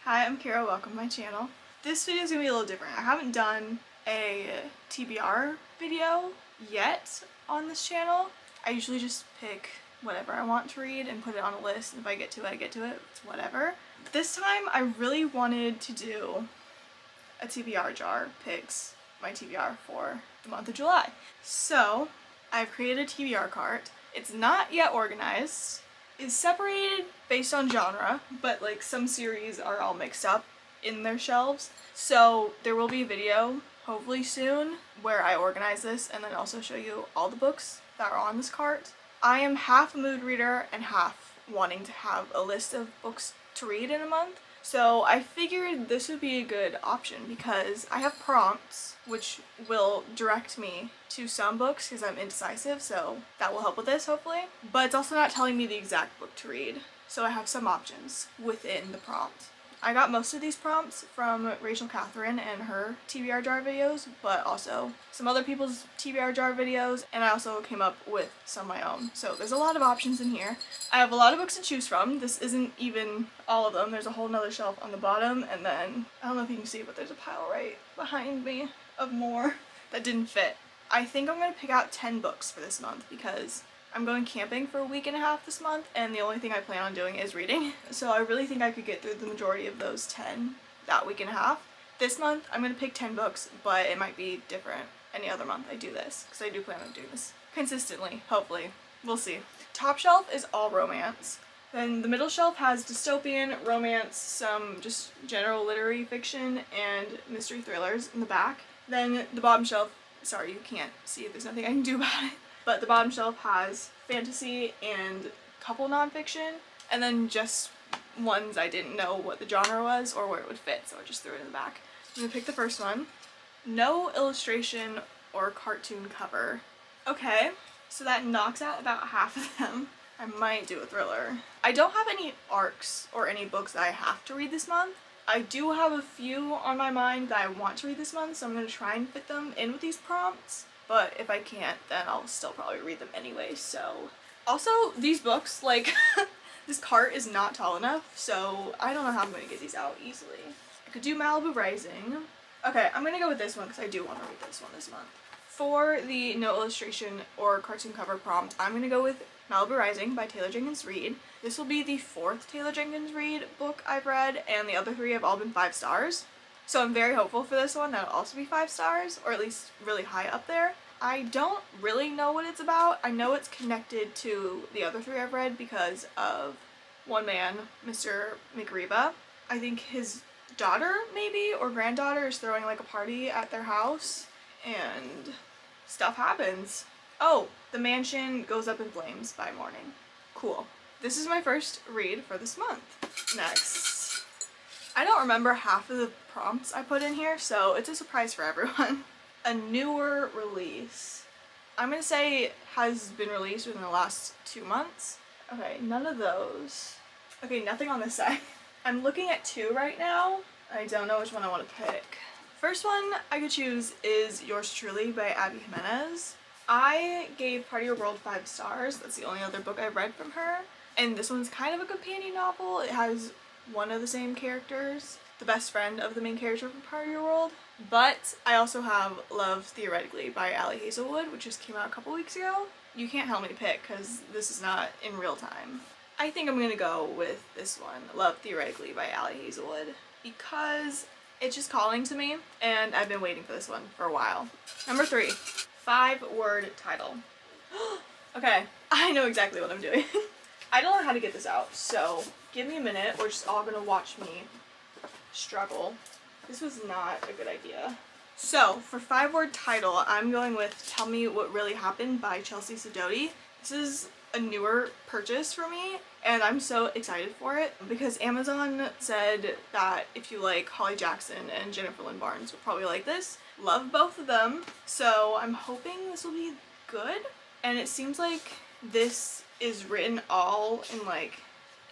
Hi, I'm Kara, welcome to my channel. This video is going to be a little different. I haven't done a TBR video yet on this channel. I usually just pick whatever I want to read and put it on a list, and if I get to it, I get to it. It's whatever. This time I really wanted to do a TBR jar, picks my TBR for the month of July. So I've created a TBR cart. It's not yet organized. It's separated based on genre, but like some series are all mixed up in their shelves. So there will be a video, hopefully soon, where I organize this and then also show you all the books that are on this cart. I am half a mood reader and half wanting to have a list of books to read in a month. So I figured this would be a good option because I have prompts which will direct me to some books because I'm indecisive, so that will help with this hopefully. But it's also not telling me the exact book to read, so I have some options within the prompt. I got most of these prompts from Rachel Catherine and her TBR jar videos, but also some other people's TBR jar videos, and I also came up with some of my own. So there's a lot of options in here. I have a lot of books to choose from. This isn't even all of them. There's a whole nother shelf on the bottom, and then, I don't know if you can see, but there's a pile right behind me of more that didn't fit. I think I'm going to pick out 10 books for this month because I'm going camping for a week and a half this month, and the only thing I plan on doing is reading. So I really think I could get through the majority of those 10 that week and a half. This month, I'm going to pick 10 books, but it might be different any other month I do this, because I do plan on doing this consistently, hopefully. We'll see. Top shelf is all romance. Then the middle shelf has dystopian, romance, some just general literary fiction, and mystery thrillers in the back. Then the bottom shelf, sorry you can't see it, there's nothing I can do about it. But the bottom shelf has fantasy and couple nonfiction, and then just ones I didn't know what the genre was or where it would fit, so I just threw it in the back. I'm gonna pick the first one. No illustration or cartoon cover. Okay, so that knocks out about half of them. I might do a thriller. I don't have any arcs or any books that I have to read this month. I do have a few on my mind that I want to read this month, so I'm going to try and fit them in with these prompts. But if I can't, then I'll still probably read them anyway, so. Also, these books, like, this cart is not tall enough, so I don't know how I'm going to get these out easily. I could do Malibu Rising. Okay, I'm going to go with this one because I do want to read this one this month. For the no illustration or cartoon cover prompt, I'm going to go with Malibu Rising by Taylor Jenkins Reid. This will be the 4th Taylor Jenkins Reid book I've read, and the other 3 have all been 5 stars. So I'm very hopeful for this one that'll also be 5 stars, or at least really high up there. I don't really know what it's about. I know it's connected to the other 3 I've read because of one man, Mr. McRiva. I think his daughter, maybe, or granddaughter is throwing like a party at their house, and stuff happens. Oh, the mansion goes up in flames by morning. Cool. This is my first read for this month. Next. I don't remember half of the prompts I put in here, so it's a surprise for everyone. A newer release. I'm gonna say has been released within the last 2 months. Okay, none of those. Okay, nothing on this side. I'm looking at 2 right now. I don't know which one I want to pick. First one I could choose is Yours Truly by Abby Jimenez. I gave Part of Your World 5 stars. That's the only other book I've read from her. And this one's kind of a companion novel. It has one of the same characters, the best friend of the main character from Part of Your World. But I also have Love Theoretically by Ali Hazelwood, which just came out a couple weeks ago. You can't help me to pick because this is not in real time. I think I'm gonna go with this one, Love Theoretically by Ali Hazelwood, because it's just calling to me and I've been waiting for this one for a while. Number 3, 5-word title. Okay, I know exactly what I'm doing. I don't know how to get this out, so give me a minute. We're just all gonna watch me struggle. This was not a good idea. So, for 5-word title, I'm going with Tell Me What Really Happened by Chelsea Sidoti. This is a newer purchase for me, and I'm so excited for it because Amazon said that if you like Holly Jackson and Jennifer Lynn Barnes, you'll probably like this. Love both of them, so I'm hoping this will be good. And it seems like this is written all in like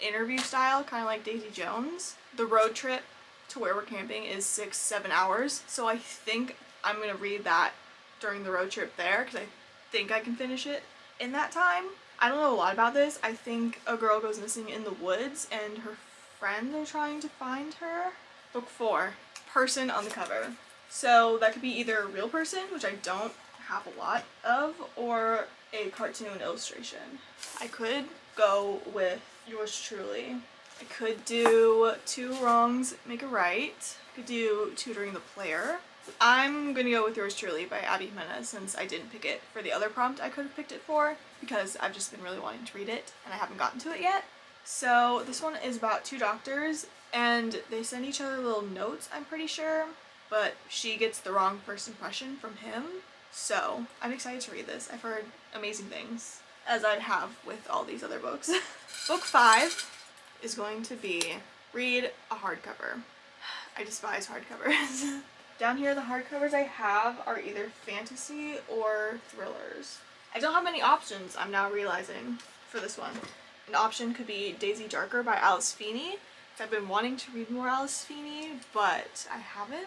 interview style, kind of like Daisy Jones. The road trip to where we're camping is 6-7 hours, so I think I'm gonna read that during the road trip there because I think I can finish it in that time. I don't know a lot about this. I think a girl goes missing in the woods and her friends are trying to find her. Book 4, person on the cover. So that could be either a real person, which I don't have a lot of, or a cartoon illustration. I could go with yours truly. I could do 2 wrongs make a right. I could do tutoring the player. I'm gonna go with yours truly by Abby Jimenez since I didn't pick it for the other prompt I could have picked it for because I've just been really wanting to read it and I haven't gotten to it yet. So this one is about 2 doctors and they send each other little notes, I'm pretty sure, but she gets the wrong first impression from him. So I'm excited to read this. I've heard amazing things, as I'd have with all these other books. Book 5 is going to be read a hardcover. I despise hardcovers. Down here, the hardcovers I have are either fantasy or thrillers. I don't have many options, I'm now realizing, for this one. An option could be Daisy Darker by Alice Feeney. I've been wanting to read more Alice Feeney, but I haven't,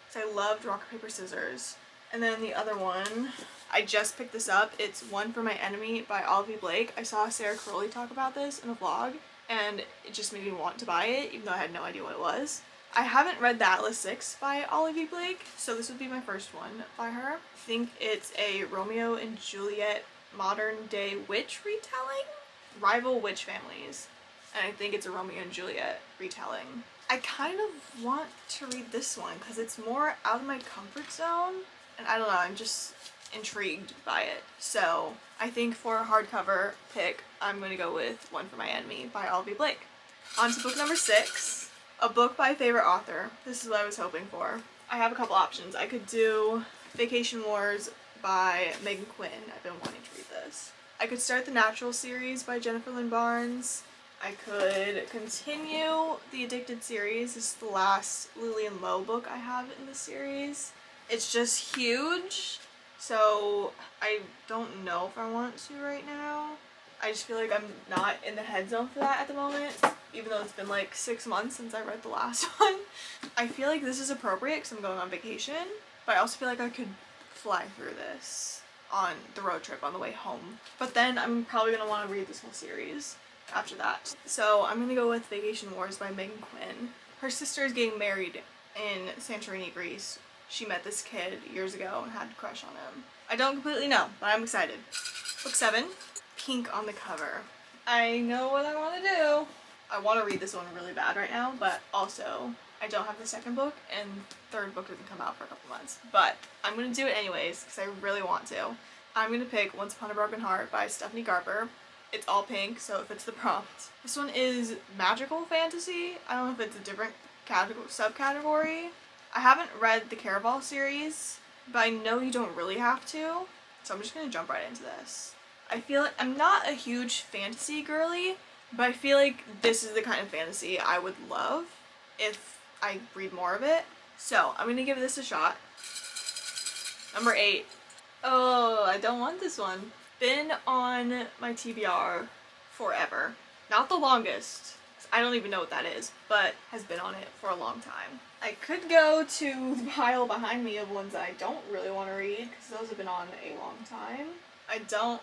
because I loved Rock, Paper, Scissors. And then the other one, I just picked this up. It's One for My Enemy by Olivia Blake. I saw Sarah Crowley talk about this in a vlog, and it just made me want to buy it, even though I had no idea what it was. I haven't read The Atlas 6 by Olivia Blake, so this would be my first one by her. I think it's a Romeo and Juliet modern day witch retelling? Rival witch families. And I think it's a Romeo and Juliet retelling. I kind of want to read this one because it's more out of my comfort zone. And I don't know, I'm just intrigued by it. So I think for a hardcover pick, I'm going to go with One for My Enemy by Olivia Blake. On to book number 6, a book by a favorite author. This is what I was hoping for. I have a couple options. I could do Vacation Wars by Megan Quinn. I've been wanting to read this. I could start the Natural series by Jennifer Lynn Barnes. I could continue the Addicted series. This is the last Lillian Lowe book I have in the series. It's just huge, so I don't know if I want to right now. I just feel like I'm not in the head zone for that at the moment, even though it's been like 6 months since I read the last one. I feel like this is appropriate because I'm going on vacation, but I also feel like I could fly through this on the road trip on the way home. But then I'm probably going to want to read this whole series after that. So I'm going to go with Vacation Wars by Megan Quinn. Her sister is getting married in Santorini, Greece. She met this kid years ago and had a crush on him. I don't completely know, but I'm excited. Book 7, pink on the cover. I know what I want to do. I want to read this one really bad right now, but also I don't have the second book and third book doesn't come out for a couple months. But I'm going to do it anyways because I really want to. I'm going to pick Once Upon a Broken Heart by Stephanie Garber. It's all pink, so it fits the prompt. This one is magical fantasy. I don't know if it's a different subcategory. I haven't read the Caraval series, but I know you don't really have to, so I'm just going to jump right into this. I feel like I'm not a huge fantasy girly, but I feel like this is the kind of fantasy I would love if I read more of it. So I'm going to give this a shot. Number 8. Oh, I don't want this one. Been on my TBR forever. Not the longest. I don't even know what that is, but has been on it for a long time. I could go to the pile behind me of ones that I don't really want to read because those have been on a long time. I don't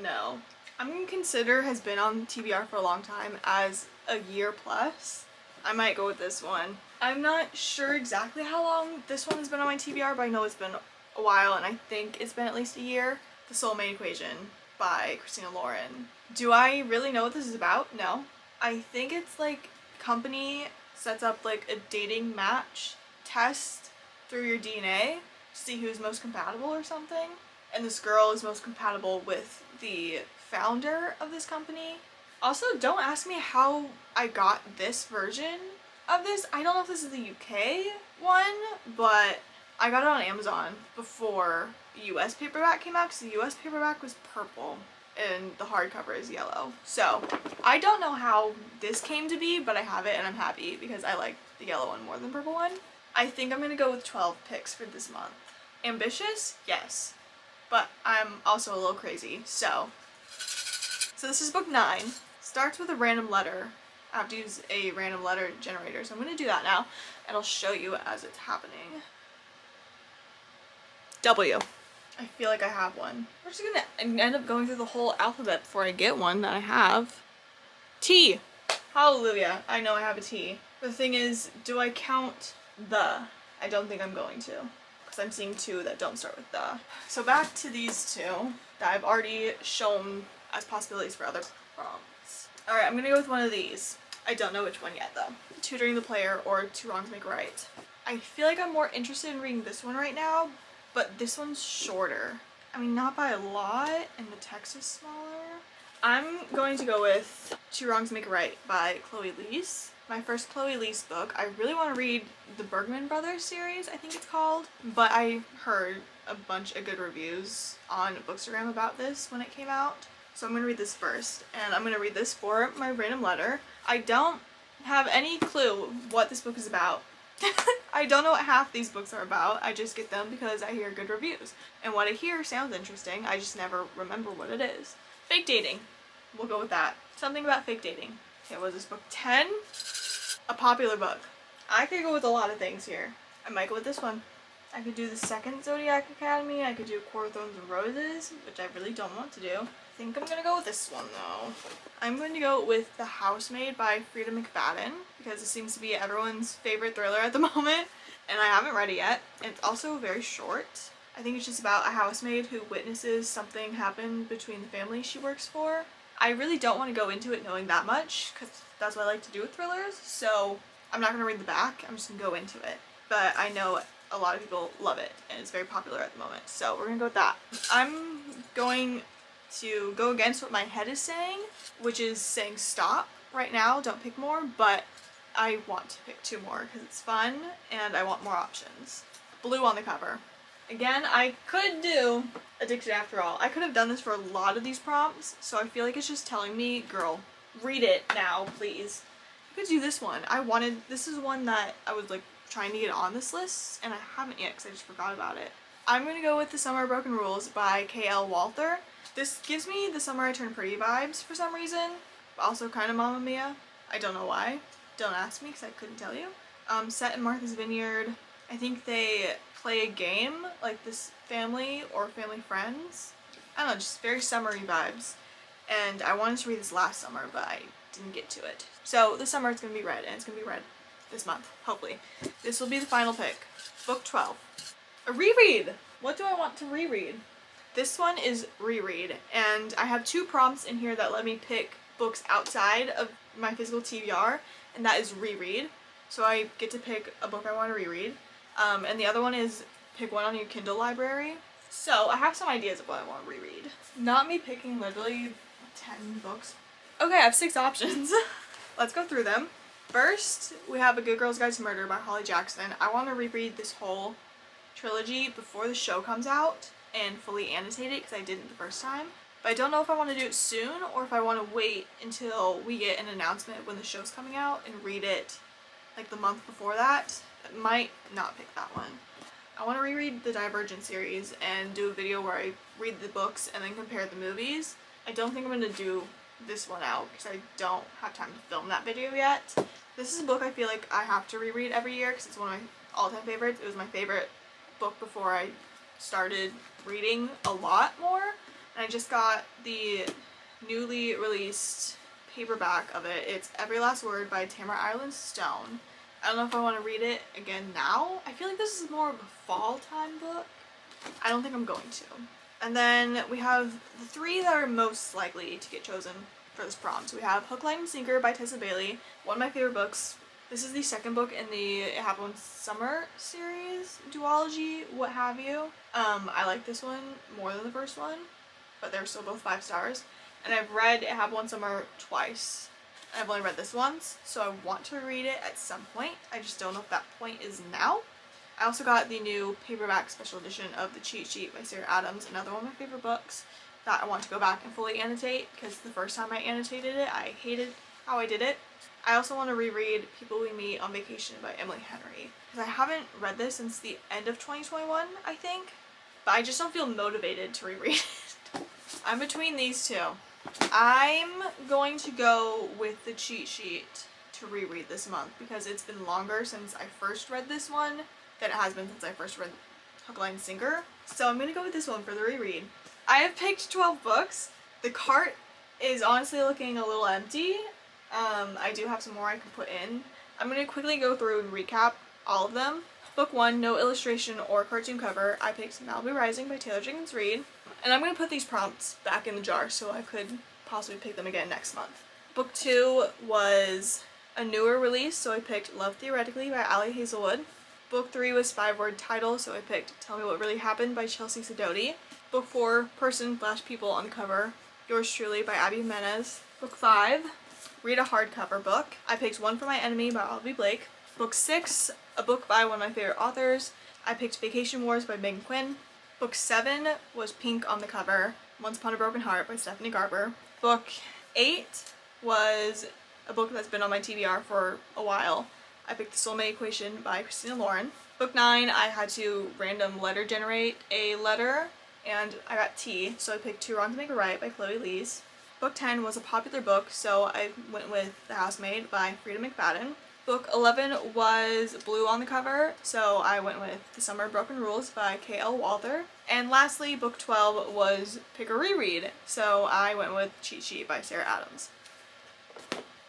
know. I'm going to consider has been on TBR for a long time as a year plus. I might go with this one. I'm not sure exactly how long this one has been on my TBR, but I know it's been a while and I think it's been at least a year. The Soulmate Equation by Christina Lauren. Do I really know what this is about? No. I think it's like company sets up like a dating match test through your DNA to see who's most compatible or something. And this girl is most compatible with the founder of this company. Also, don't ask me how I got this version of this. I don't know if this is the UK one, but I got it on Amazon before the US paperback came out because the US paperback was purple and the hardcover is yellow. So I don't know how this came to be, but I have it and I'm happy because I like the yellow one more than the purple one. I think I'm gonna go with 12 picks for this month. Ambitious? Yes. But I'm also a little crazy, so this is book 9. Starts with a random letter. I have to use a random letter generator, so I'm gonna do that now and I'll show you as it's happening. W. I feel like I have one. We're just gonna end up going through the whole alphabet before I get one that I have. T. Hallelujah. I know I have a T. The thing is, do I count the? I don't think I'm going to, because I'm seeing two that don't start with the. So back to these two that I've already shown as possibilities for other prompts. Alright, I'm gonna go with one of these. I don't know which one yet though. Tutoring the Player or Two Wrongs Make a Right. I feel like I'm more interested in reading this one right now, but this one's shorter. I mean, not by a lot, and the text is smaller. I'm going to go with Two Wrongs Make a Right by Chloe Leese. My first Chloe Leese book. I really want to read the Bergman Brothers series, I think it's called, but I heard a bunch of good reviews on Bookstagram about this when it came out. So I'm going to read this first, and I'm going to read this for my random letter. I don't have any clue what this book is about. I don't know what half these books are about. I just get them because I hear good reviews. And what I hear sounds interesting, I just never remember what it is. Fake dating. We'll go with that. Something about fake dating. Okay, what is this book? 10? A popular book. I could go with a lot of things here. I might go with this one. I could do the second Zodiac Academy. I could do Court of Thorns and Roses, which I really don't want to do. I think I'm gonna go with this one though. I'm going to go with The Housemaid by Frida McFadden because it seems to be everyone's favorite thriller at the moment, and I haven't read it yet. And it's also very short. I think it's just about a housemaid who witnesses something happen between the family she works for. I really don't want to go into it knowing that much because that's what I like to do with thrillers, so I'm not going to read the back, I'm just going to go into it. But I know a lot of people love it and it's very popular at the moment, so we're going to go with that. I'm going to go against what my head is saying, which is saying stop right now, don't pick more, but I want to pick two more because it's fun and I want more options. Blue on the cover. Again, I could do Addicted After All. I could have done this for a lot of these prompts, so I feel like it's just telling me, girl, read it now, please. You could do this one. This is one that I was like trying to get on this list, and I haven't yet because I just forgot about it. I'm going to go with The Summer of Broken Rules by K.L. Walther. This gives me The Summer I Turned Pretty vibes for some reason, but also kind of Mamma Mia. I don't know why. Don't ask me because I couldn't tell you. Set in Martha's Vineyard. I think they play a game, like this family or family friends. I don't know, just very summery vibes. And I wanted to read this last summer, but I didn't get to it. So this summer it's going to be read, and it's going to be read this month, hopefully. This will be the final pick. Book 12. A reread! What do I want to reread? This one is reread, and I have two prompts in here that let me pick books outside of my physical TBR, and that is reread. So I get to pick a book I want to reread. And the other one is pick one on your Kindle library. So I have some ideas of what I want to reread. Not me picking literally 10 books. Okay, I have 6 options. Let's go through them. First, we have A Good Girl's Guide to Murder by Holly Jackson. I want to reread this whole trilogy before the show comes out and fully annotate it because I didn't the first time. But I don't know if I want to do it soon or if I want to wait until we get an announcement when the show's coming out and read it like the month before that. I might not pick that one. I want to reread the Divergent series and do a video where I read the books and then compare the movies. I don't think I'm going to do this one out because I don't have time to film that video yet. This is a book I feel like I have to reread every year because it's one of my all-time favorites. It was my favorite book before I started reading a lot more. And I just got the newly released paperback of it. It's Every Last Word by Tamara Ireland Stone. I don't know if I want to read it again now. I feel like this is more of a fall time book. I don't think I'm going to. And then we have the 3 that are most likely to get chosen for this prompt. We have Hook, Line, and Sinker by Tessa Bailey, one of my favorite books. This is the second book in the It Happened One Summer series, duology, what have you. I like this one more than the first one, but they're still both 5 stars. And I've read It Happened One Summer twice. I've only read this once, so I want to read it at some point. I just don't know if that point is now. I also got the new paperback special edition of The Cheat Sheet by Sarah Adams, another one of my favorite books that I want to go back and fully annotate because the first time I annotated it, I hated how I did it. I also want to reread People We Meet on Vacation by Emily Henry because I haven't read this since the end of 2021, I think, but I just don't feel motivated to reread it. I'm between these two. I'm going to go with The Cheat Sheet to reread this month because it's been longer since I first read this one than it has been since I first read Hook, Line, Sinker. So I'm going to go with this one for the reread. I have picked 12 books. The cart is honestly looking a little empty I do have some more I can put in. I'm going to quickly go through and recap all of them. Book 1, no illustration or cartoon cover. I picked Malibu Rising by Taylor Jenkins Reid. And I'm going to put these prompts back in the jar so I could possibly pick them again next month. Book 2 was a newer release, so I picked Love Theoretically by Ali Hazelwood. Book 3 was 5-word title, so I picked Tell Me What Really Happened by Chelsea Sidoti. Book 4, Person/People on the Cover, Yours Truly by Abby Jimenez. Book 5, read a hardcover book. I picked One for My Enemy by Audley Blake. Book 6, a book by one of my favorite authors. I picked Vacation Wars by Megan Quinn. Book 7 was pink on the cover, Once Upon a Broken Heart by Stephanie Garber. Book 8 was a book that's been on my TBR for a while. I picked The Soulmate Equation by Christina Lauren. Book 9, I had to random letter generate a letter, and I got T, so I picked Two Wrongs Make a Right by Chloe Lees. Book 10 was a popular book, so I went with The Housemaid by Frida McFadden. Book 11 was blue on the cover, so I went with The Summer of Broken Rules by K.L. Walther. And lastly, book 12 was pick a reread, so I went with Cheat Sheet by Sarah Adams.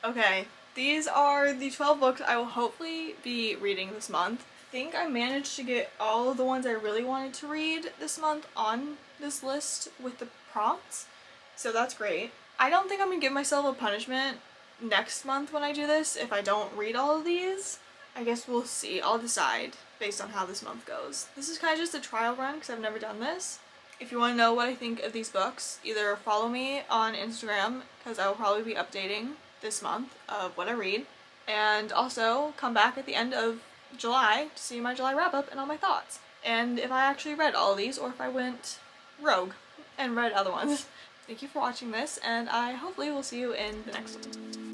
Okay, these are the 12 books I will hopefully be reading this month. I think I managed to get all of the ones I really wanted to read this month on this list with the prompts, so that's great. I don't think I'm gonna give myself a punishment next month when I do this if I don't read all of these. I guess we'll see. I'll decide based on how this month goes. This is kind of just a trial run because I've never done this. If you want to know what I think of these books, either follow me on Instagram because I will probably be updating this month of what I read, and also come back at the end of July to see my July wrap up and all my thoughts. And if I actually read all of these or if I went rogue and read other ones. Thank you for watching this, and I hopefully will see you in the next one.